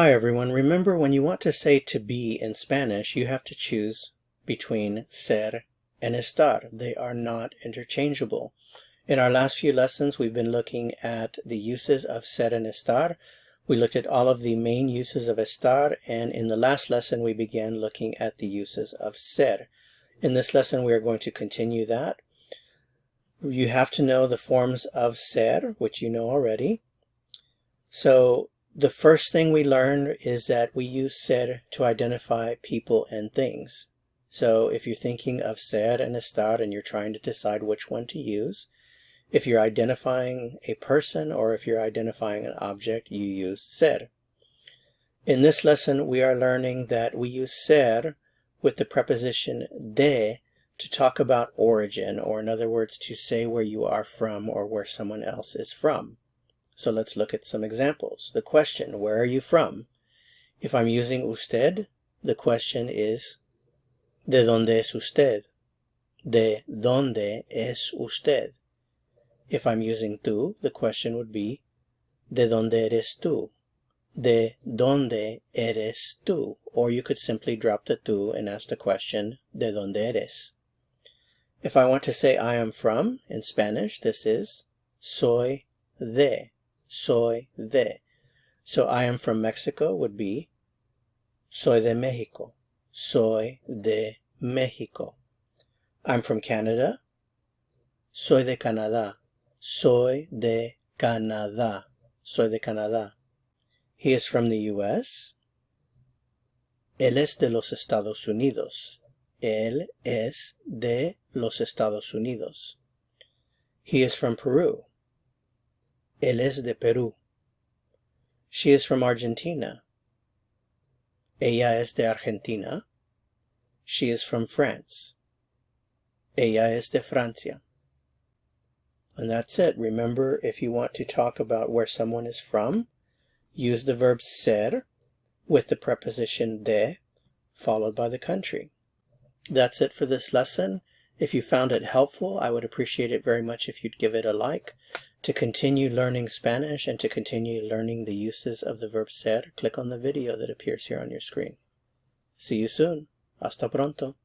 Hi everyone, remember when you want to say to be in Spanish, you have to choose between ser and estar. They are not interchangeable. In our last few lessons, we've been looking at the uses of ser and estar. We looked at all of the main uses of estar, and in the last lesson, we began looking at the uses of ser. In this lesson, we are going to continue that. You have to know the forms of ser, which you know already. So the first thing we learned is that we use ser to identify people and things. So if you're thinking of ser and estar and you're trying to decide which one to use, if you're identifying a person or if you're identifying an object, you use ser. In this lesson, we are learning that we use ser with the preposition de to talk about origin, or in other words, to say where you are from or where someone else is from. So let's look at some examples. The question, where are you from? If I'm using usted, the question is, ¿de dónde es usted? ¿De dónde es usted? If I'm using tú, the question would be, ¿de dónde eres tú? ¿De dónde eres tú? Or you could simply drop the tú and ask the question, ¿de dónde eres? If I want to say I am from, in Spanish, this is soy de. Soy de. So I am from Mexico would be soy de México. Soy de México. I'm from Canada. Soy de Canadá. Soy de Canadá. Soy de Canadá. He is from the U.S. Él es de los Estados Unidos. Él es de los Estados Unidos. He is from Peru. Él es de Perú. She is from Argentina. Ella es de Argentina. She is from France. Ella es de Francia. And that's it. Remember, if you want to talk about where someone is from, use the verb ser with the preposition de, followed by the country. That's it for this lesson. If you found it helpful, I would appreciate it very much if you'd give it a like. To continue learning Spanish and to continue learning the uses of the verb ser, click on the video that appears here on your screen. See you soon. Hasta pronto.